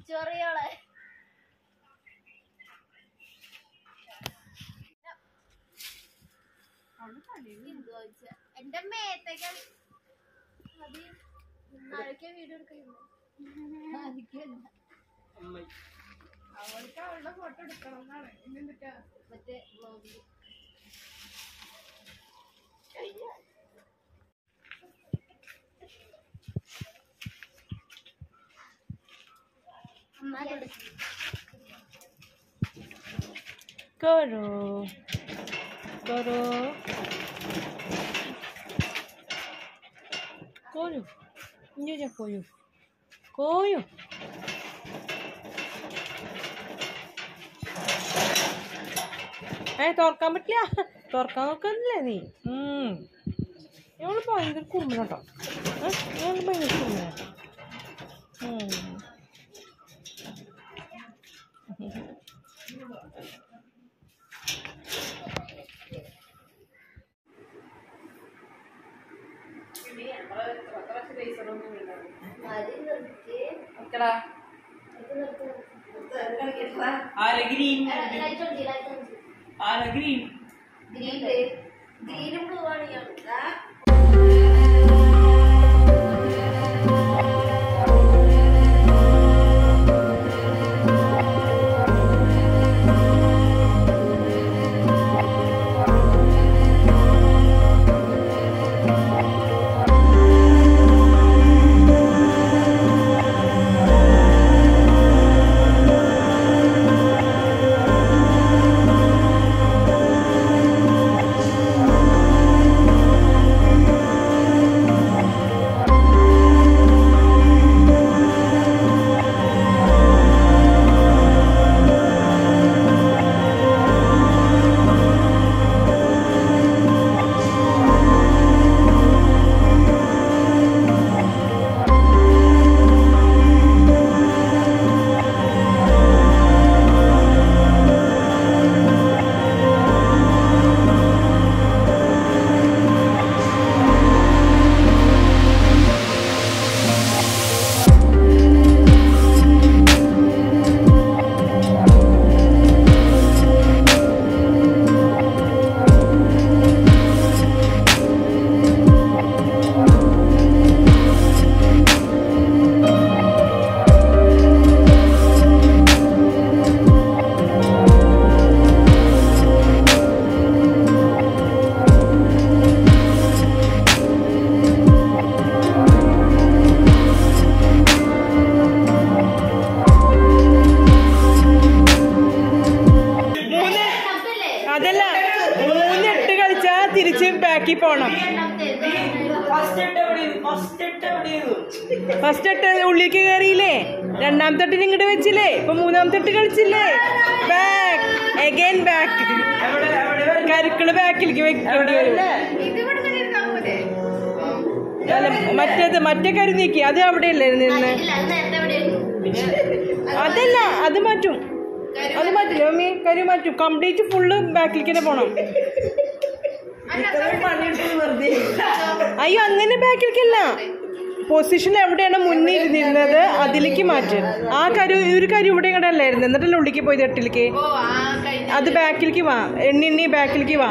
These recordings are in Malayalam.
ചൊറിയോളെ എന്റെ മേത്തേക്ക് ആരൊക്കെ വീഡിയോ എടുക്കുന്നു അവൾക്ക് അവളുടെ ഫോട്ടോ എടുക്കണം എന്നാണ് എന്നിട്ടാ മറ്റേ വ്ളോഗിൽ करो करो कोयो ये जा कोयो कोयो തുറക്കാൻ പറ്റില്ല തുറക്കാൻ നോക്കുന്നില്ലേ നീ ഞങ്ങൾ ഭയങ്കര കുറുമ്പനാട്ടോ ഞങ്ങൾ ഭയങ്കര കുറുമ്പനാട്ടോ ഗ്രീനും ബ്ലൂ ആണ് ഫസ്റ്റ് എട്ട് ഉള്ളിലേക്ക് കയറിയില്ലേ രണ്ടാമത്തെ എട്ടിന് ഇങ്ങോട്ട് വെച്ചില്ലേ ഇപ്പൊ മൂന്നാമത്തെ എട്ട് കളിച്ചില്ലേ ബാക്ക് അഗൈൻ ബാക്ക് കരുക്കള് ബാക്കിലേക്ക് വെക്കേണ്ടി വരും മറ്റേത് മറ്റേ കരു നീക്കി അത് അവിടെയല്ലേ നിന്ന് അതല്ല അത് മാറ്റും മമ്മി കരു മാറ്റും കംപ്ലീറ്റ് ഫുള്ള് ബാക്കിലേക്ക് തന്നെ പോണം അയ്യോ അങ്ങനെ ബാക്കിലേക്കല്ല പൊസിഷൻ എവിടെയാണ് മുന്നിൽ ഇരുന്നിരുന്നത് അതിലേക്ക് മാറ്റും ആ കരു ഒരു കരു ഇവിടെ ഇങ്ങോട്ട് അല്ലായിരുന്നു എന്നിട്ടല്ലേ ഉള്ളിലേക്ക് പോയത് എട്ടിലേക്ക് അത് ബാക്കിലേക്ക് വാ എണ്ണി ബാക്കിലേക്ക് വാ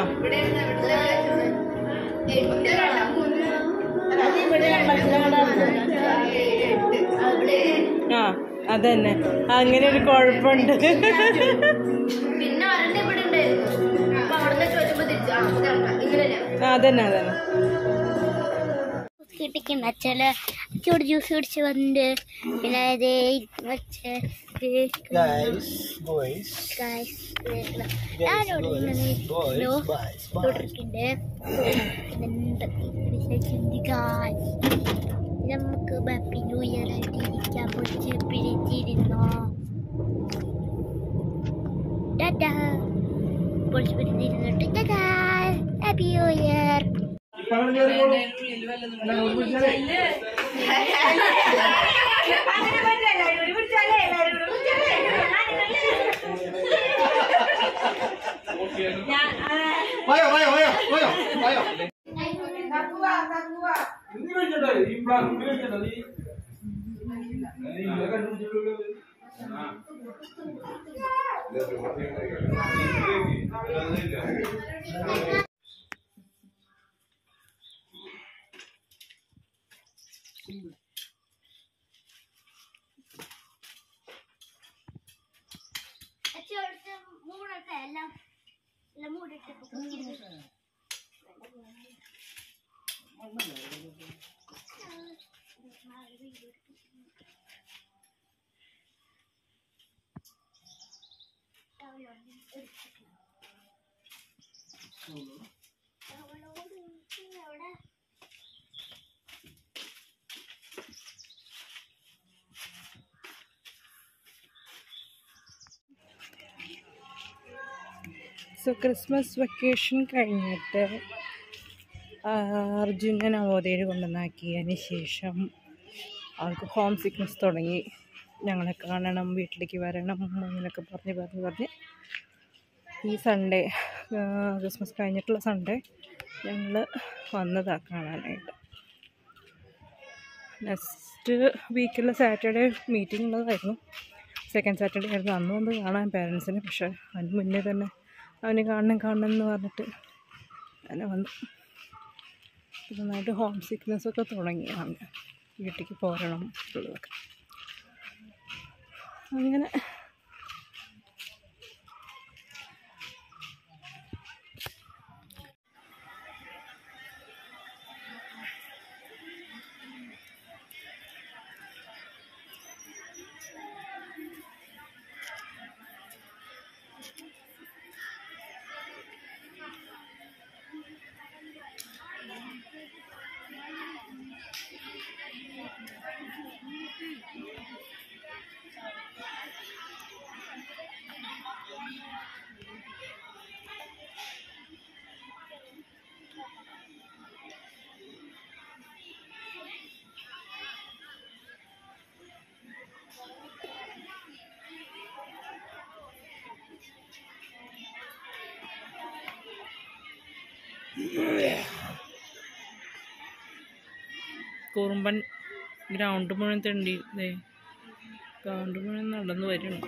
ആ അതന്നെ അങ്ങനെ ഒരു കുഴപ്പമുണ്ട് അതന്നെ ചില ചൂട് ജ്യൂസ് കുടിച്ച് വന്നിട്ട് പിന്നെ നമുക്ക് ഹാപ്പി ന്യൂ ഇയർ ആയിട്ടിരിക്കാൻ പൊടിച്ച് പിടിച്ചിരുന്നോ ടാറ്റാ പൊടിച്ച് പിടിച്ചിരുന്നു Tata happy new year so Christmas vacation കഴിഞ്ഞിട്ട് അർജുനെ നവോദയയിൽ കൊണ്ടുവന്നാക്കിയതിന് ശേഷം ആൾക്ക് ഹോം സിക്നസ് തുടങ്ങി. ഞങ്ങളെ കാണണം, വീട്ടിലേക്ക് വരണം അങ്ങനെയൊക്കെ പറഞ്ഞ് ഈ സൺഡേ, ക്രിസ്മസ് കഴിഞ്ഞിട്ടുള്ള സൺഡേ ഞങ്ങൾ വന്നതാണ് കാണാനായിട്ട്. നെക്സ്റ്റ് വീക്കിലെ സാറ്റർഡേ മീറ്റിംഗ് ഉള്ളതായിരുന്നു. സെക്കൻഡ് സാറ്റർഡേ ആയിരുന്നു അന്ന് വന്ന് കാണാൻ പേരൻസിന്. പക്ഷേ അതിന് മുന്നേ തന്നെ അവന് കാണണം എന്ന് പറഞ്ഞിട്ട് അങ്ങനെ വന്നു. നന്നായിട്ട് ഹോം സിക്നെസ്സൊക്കെ തുടങ്ങി. അവന് വീട്ടിലേക്ക് പോരണം ഉള്ളതൊക്കെ. അങ്ങനെ കുറുമ്പൻ ഗ്രൗണ്ട് മുഴുവൻ തെണ്ടി ഗ്രൗണ്ട് മുഴുവൻ നടന്നു വരുന്നു.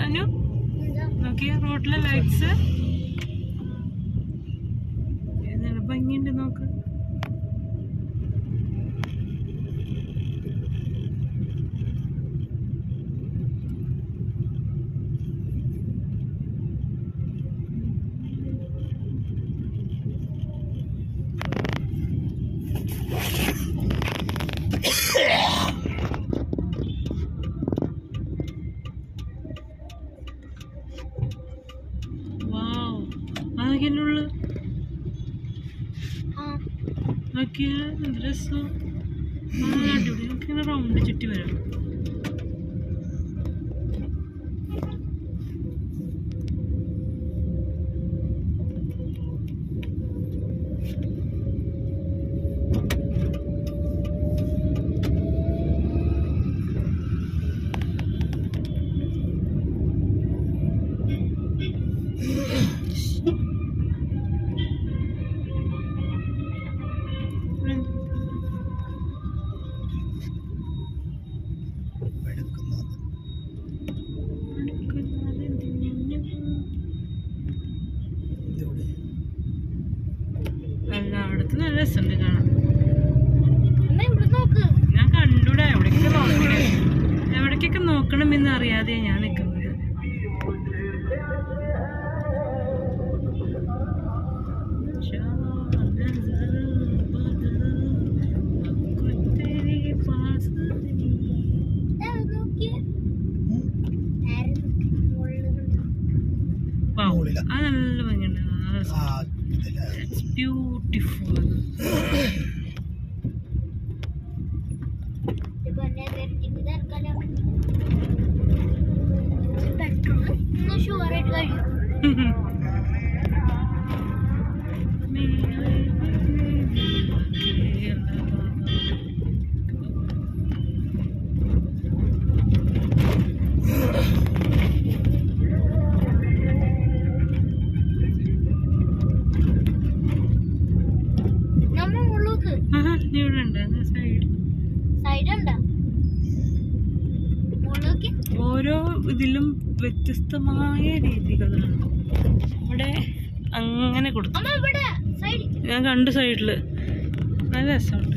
അനു നോക്കിയ റോഡിലെ ലൈറ്റ്സ് നല്ല ഭംഗിയുണ്ട്. നോക്ക്, അതൊക്കെയല്ലുള്ളു. നോക്കിയ രസം. അടിപൊളി. നമുക്കിങ്ങനെ റൗണ്ട് ചുറ്റി വരാം. രസമുണ്ട് കാണാൻ. അമ്മ ഇവിടെ നോക്ക്. ഞാൻ കണ്ടൂടാ, എവിടേക്കൊക്കെ നോക്കണമെന്ന് അറിയാതെ ഞാൻ നിൽക്കുന്നത്. അത് നല്ല ഭംഗിയുണ്ട്. ബ്യൂട്ടിഫുൾ. ഓരോ ഇതിലും വ്യത്യസ്തമായ രീതികളാണ് ഇവിടെ അങ്ങനെ കൊടുക്കും. ഞാൻ കണ്ടു സൈഡില് നല്ല രസമുണ്ട്.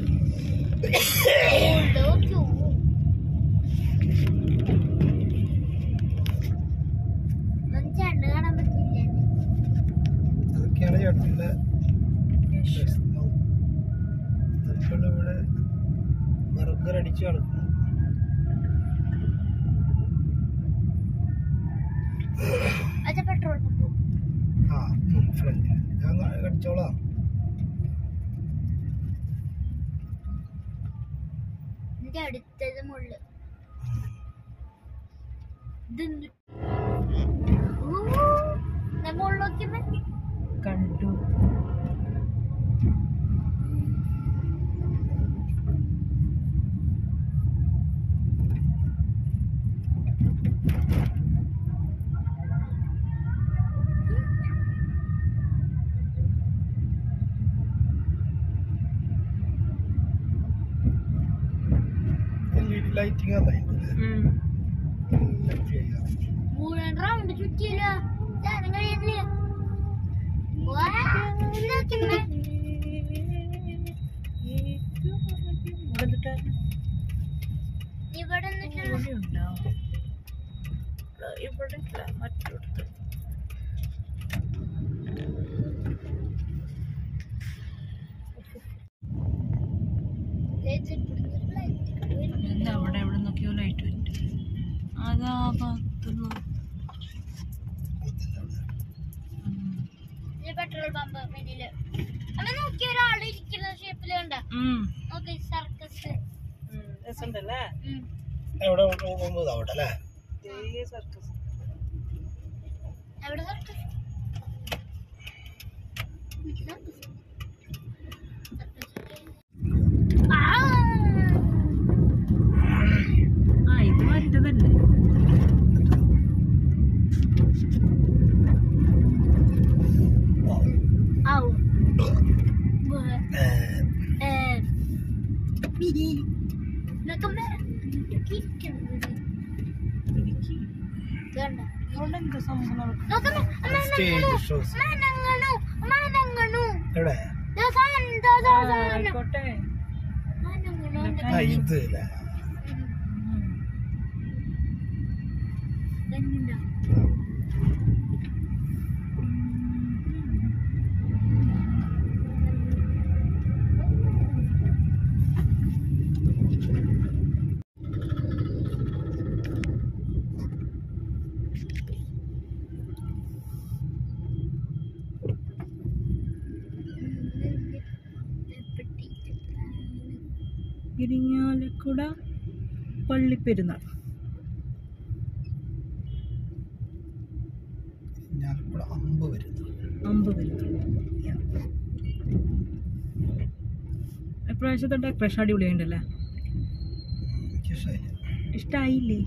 ബർഗർ അടിച്ചു കിടക്കുന്നു. പെട്രോൾ ഫ്രണ്ട് ഞാൻ കടിച്ചോളാം. അടുത്തത് മുള്ളു കണ്ടു. ലൈറ്റിംഗ് റൗണ്ട് ചുറ്റിയില്ല. ഇവിടെ മറ്റോടത്ത് അവിടെ എവിടെ നോക്കിയോ ലൈറ്റ് വരുന്നുണ്ട്. അതാ ഭാഗത്തുനിന്ന് പെട്രോൾ പമ്പ് മുന്നില് നോക്കിയ ഒരാൾ ഇരിക്കുന്ന ഷേപ്പില് കണ്ട സർക്കസ് രസമുണ്ടല്ലേ. എവിടെ പോകുന്നത് അവിടെ അല്ലേ? സർക്കസ് എവിടെ സർക്കസ്? ഇത് മറ്റതല്ലേ? എന്താ സംഭവം? എവിടെ ആയിക്കോട്ടെ. ഇത് ഇരിങ്ങാലക്കുട പള്ളിപ്പെരുന്നാൾ. അമ്പ് വരുന്നു. ഇപ്രാവശ്യത്തെ ഡെക്കറേഷൻ അടിപൊളിയായിട്ടല്ലേ? ഇഷ്ടായില്ലേ?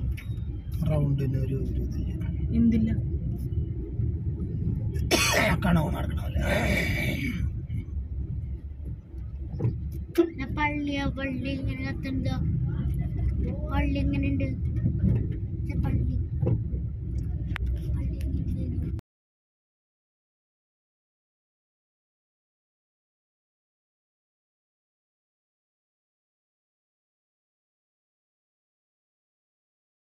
എന്തില്ല പള്ളി ഇങ്ങനെ കത്തുണ്ടോ? പള്ളി എങ്ങനെയുണ്ട്? പള്ളി